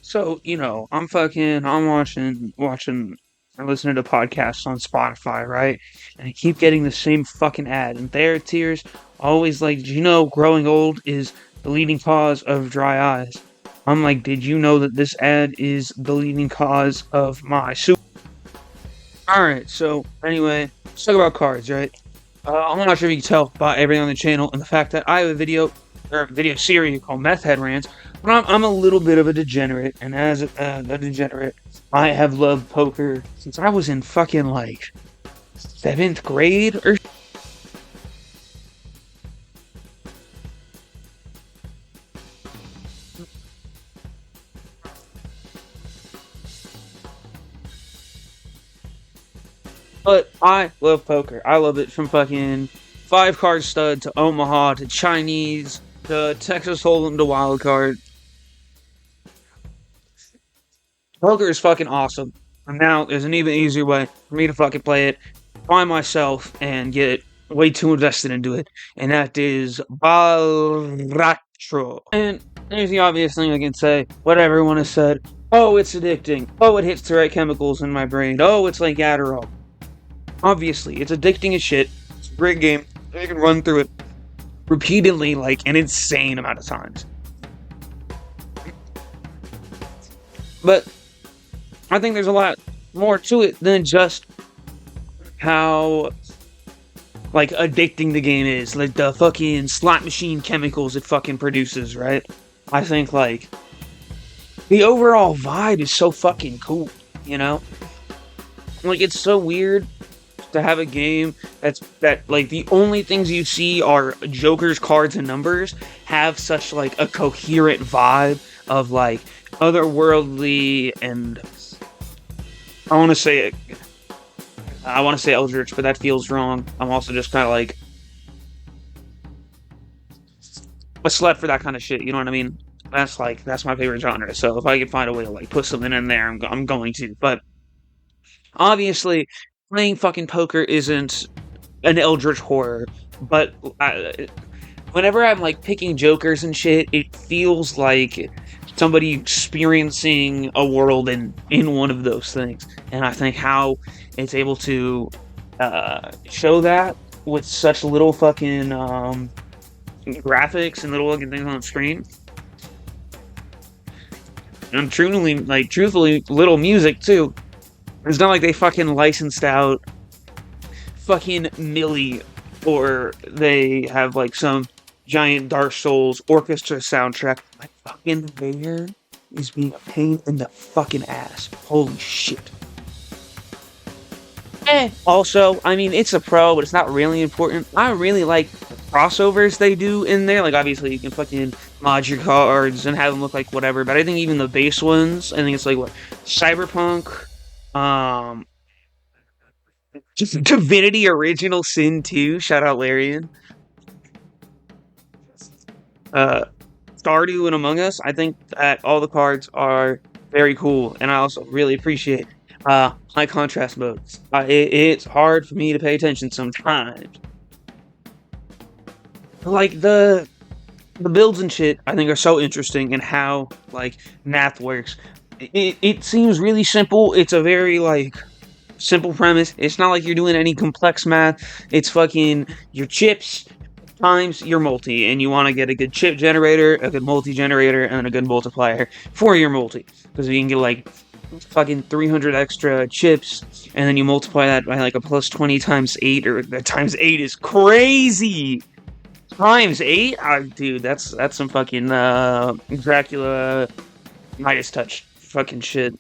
So, I'm watching, or listening to podcasts on Spotify, right? And I keep getting the same fucking ad. And their tears always like, do you know growing old is the leading cause of dry eyes? I'm like, did you know that this ad is the leading cause of my super? Alright, so anyway, let's talk about cards, right? I'm not sure if you can tell by everything on the channel and the fact that I have a video series called Meth Head Rants, but I'm a little bit of a degenerate, and as a degenerate, I have loved poker since I was in fucking like 7th grade or. But I love poker. I love it from fucking 5 card stud to Omaha to Chinese to Texas Hold'em to wild card. Poker is fucking awesome. And now there's an even easier way for me to fucking play it by myself and get way too invested into it. And that is Balatro. And there's the obvious thing I can say. What everyone has said. Oh, it's addicting. Oh, it hits the right chemicals in my brain. Oh, it's like Adderall. Obviously, it's addicting as shit. It's a great game. You can run through it repeatedly, like an insane amount of times. But I think there's a lot more to it than just how like addicting the game is, like the fucking slot machine chemicals it fucking produces, right? I think like the overall vibe is so fucking cool, you know? Like it's so weird to have a game that like the only things you see are jokers, cards, and numbers have such like a coherent vibe of like otherworldly and I want to say Eldritch, but that feels wrong. I'm also just kind of like a slut for that kind of shit. You know what I mean? That's my favorite genre. So if I can find a way to like put something in there, I'm going to. But obviously, playing fucking poker isn't an Eldritch horror. But whenever I'm like picking jokers and shit, it feels like somebody experiencing a world in one of those things. And I think how it's able to show that with such little fucking graphics and little looking things on the screen, and truthfully, little music too. It's not like they fucking licensed out fucking Millie, or they have like some giant Dark Souls orchestra soundtrack. My fucking hair is being a pain in the fucking ass. Holy shit. Also, I mean, it's a pro, but it's not really important. I really like the crossovers they do in there. Like, obviously, you can fucking mod your cards and have them look like whatever. But I think even the base ones, I think it's like what Cyberpunk, um, just Divinity Original Sin 2. Shout out Larian. Uh, Stardew and Among Us. I think that all the cards are very cool, and I also really appreciate high contrast modes. It's hard for me to pay attention sometimes. Like the builds and shit, I think are so interesting, and how like math works. It seems really simple. It's a very like simple premise. It's not like you're doing any complex math. It's fucking your chips times your multi, and you want to get a good chip generator, a good multi generator, and a good multiplier for your multi, because you can get like fucking 300 extra chips, and then you multiply that by like a plus 20 times 8, or the times 8 is crazy. Times 8, dude, that's some fucking Dracula Midas touch fucking shit.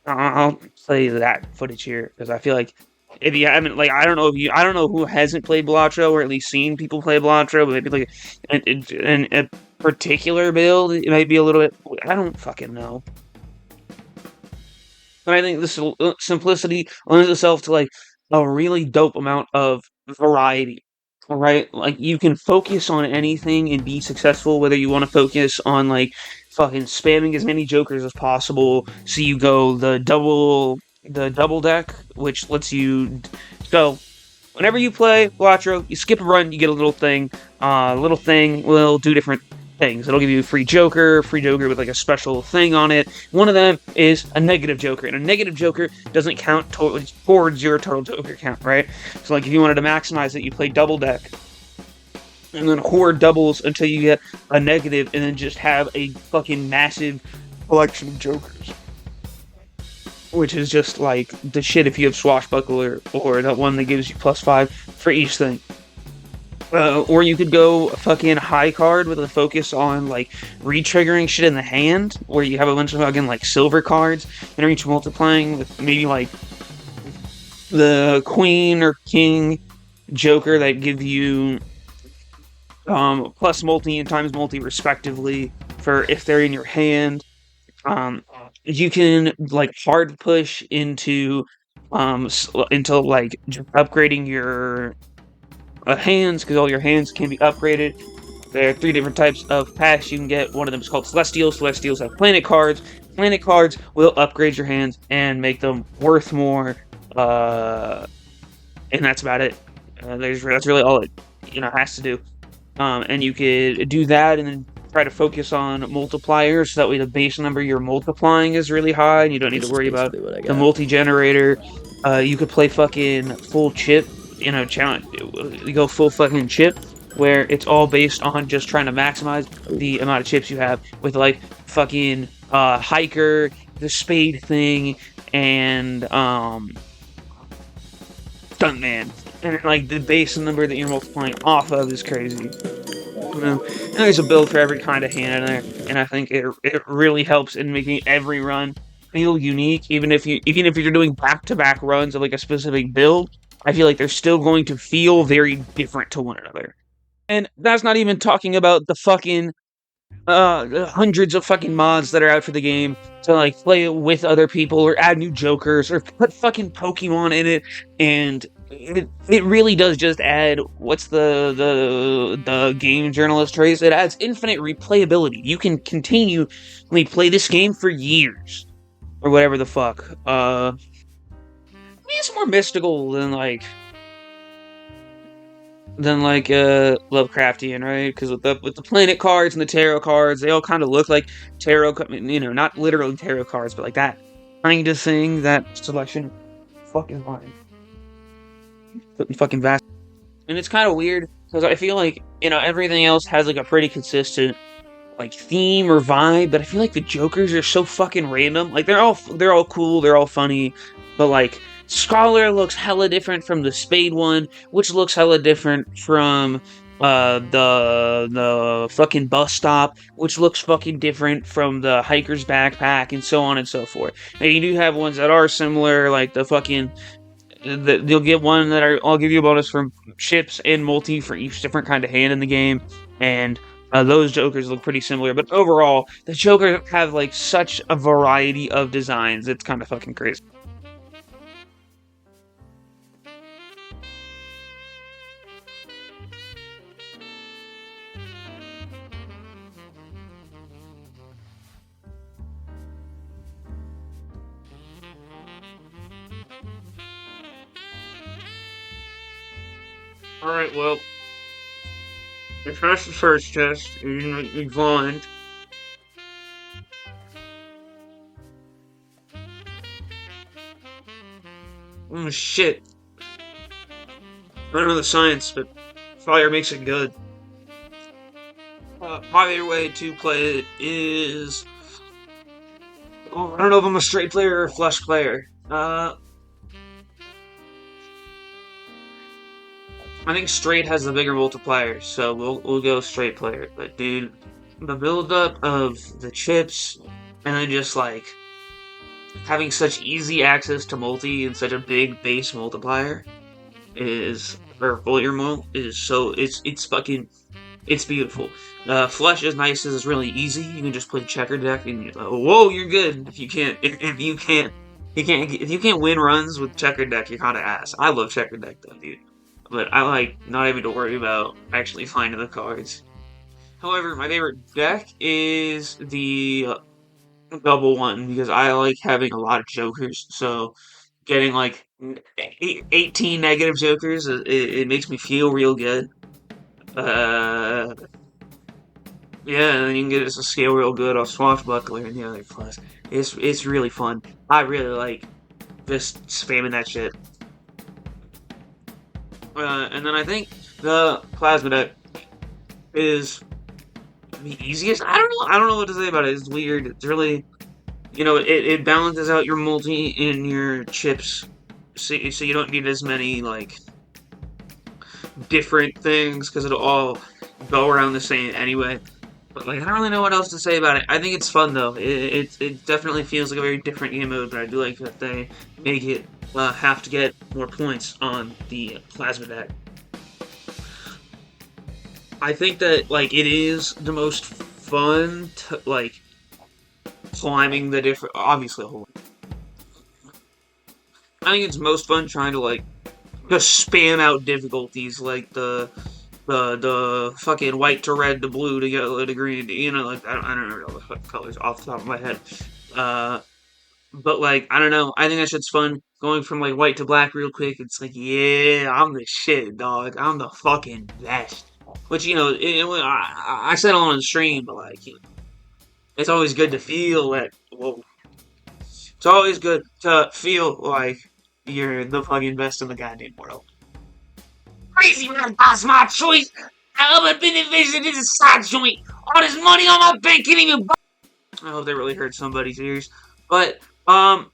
I'll play that footage here because I feel like if you haven't, like, I don't know who hasn't played Balatro or at least seen people play Balatro, but maybe like a particular build, it might be a little bit. I don't fucking know. But I think this simplicity lends itself to like a really dope amount of variety. Right? Like you can focus on anything and be successful, whether you want to focus on like fucking spamming as many jokers as possible. So you go the double deck, which lets you go whenever you play Balatro, you skip a run, you get a little thing. Little thing will do different things. It'll give you a free Joker with like a special thing on it. One of them is a negative Joker, and a negative Joker doesn't count towards your total Joker count, right? So like if you wanted to maximize it, you play double deck, and then horde doubles until you get a negative, and then just have a fucking massive collection of Jokers. Which is just like the shit if you have Swashbuckler or that one that gives you +5 for each thing. Or you could go fucking high card with a focus on like re-triggering shit in the hand, where you have a bunch of fucking like silver cards and each multiplying with maybe like the queen or king Joker that give you plus multi and times multi respectively for if they're in your hand. You can like hard push into like just upgrading your hands, because all your hands can be upgraded. There are 3 different types of packs you can get. One of them is called Celestials. Celestials have planet cards. Planet cards will upgrade your hands and make them worth more. And that's about it. That's really all it has to do. And you could do that and then try to focus on multipliers, so that way the base number you're multiplying is really high and you don't need This to is worry about basically what I the got. multi-generator. You could play fucking full chip, challenge, you go full fucking chip, where it's all based on just trying to maximize the amount of chips you have with like fucking hiker, the spade thing, and stuntman. And like the base number that you're multiplying off of is crazy. And there's a build for every kind of hand in there, and I think it really helps in making every run feel unique. Even if you're doing back-to-back runs of like a specific build, I feel like they're still going to feel very different to one another. And that's not even talking about the fucking hundreds of fucking mods that are out for the game to like play it with other people or add new Jokers or put fucking Pokemon in it, and it really does just add what's the game journalist phrase? It adds infinite replayability. You can continually play this game for years or whatever the fuck. I mean, it's more mystical than Lovecraftian, right? Because with the planet cards and the tarot cards, they all kind of look like tarot, not literally tarot cards, but like that kind of thing. That selection, fucking fine, fucking vast, and it's kind of weird because I feel like everything else has like a pretty consistent like theme or vibe, but I feel like the Jokers are so fucking random. Like they're all cool, they're all funny, but like Scholar looks hella different from the Spade one, which looks hella different from the fucking bus stop, which looks fucking different from the hiker's backpack, and so on and so forth. And you do have ones that are similar, like the fucking you'll get one that I'll give you a bonus from chips and multi for each different kind of hand in the game, and those Jokers look pretty similar. But overall, the Jokers have like such a variety of designs. It's kind of fucking crazy. All right, well, if that's the first test, you blind. Oh shit! I don't know the science, but fire makes it good. My favorite way to play it is, I don't know if I'm a straight player or a flush player. I think straight has the bigger multiplier, so we'll go straight player. But dude, the build up of the chips, and then just like having such easy access to multi and such a big base multiplier is or foliar mult is so it's fucking it's beautiful. Flush is nice as it's really easy. You can just play checker deck and whoa, you're good. If you can't win runs with checker deck, you're kind of ass. I love checker deck though, dude. But I like not having to worry about actually finding the cards. However, my favorite deck is the double one because I like having a lot of jokers. So getting like 18 negative jokers, it makes me feel real good. Uh, Yeah, and then you can get it to scale real good off Swashbuckler and the other class. It's really fun. I really like just spamming that shit. And then I think the plasma deck is the easiest. I don't know. I don't know what to say about it. It's weird. It's really, it balances out your multi in your chips, so you don't need as many like different things because it'll all go around the same anyway. But like, I don't really know what else to say about it. I think it's fun though. It definitely feels like a very different game mode, but I do like that they make it have to get more points on the plasma deck. I think that like it is the most fun to like climbing the different. Obviously, I think it's most fun trying to like just spam out difficulties like the fucking white to red to blue to yellow to green. Like I don't remember all the colors off the top of my head. Uh, but like I don't know. I think that shit's fun. Going from like white to black real quick. It's like yeah, I'm the shit, dog. I'm the fucking best. Which I said on the stream, but like it's always good to feel that. Whoa, it's always good to feel like you're the fucking best in the goddamn world. Crazy man, that's my choice. I have a beneficiary this is side joint. All this money on my bank can't even buy. I hope they really hurt somebody's ears. But, long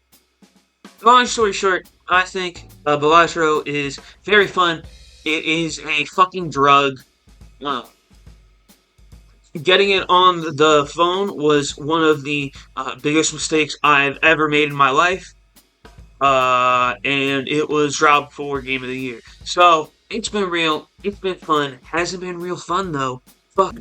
story short, I think Balatro is very fun. It is a fucking drug. Uh, Getting it on the phone was one of the biggest mistakes I've ever made in my life. And it was dropped for Game of the Year. So, it's been real. It's been fun. Hasn't been real fun, though. Fuck.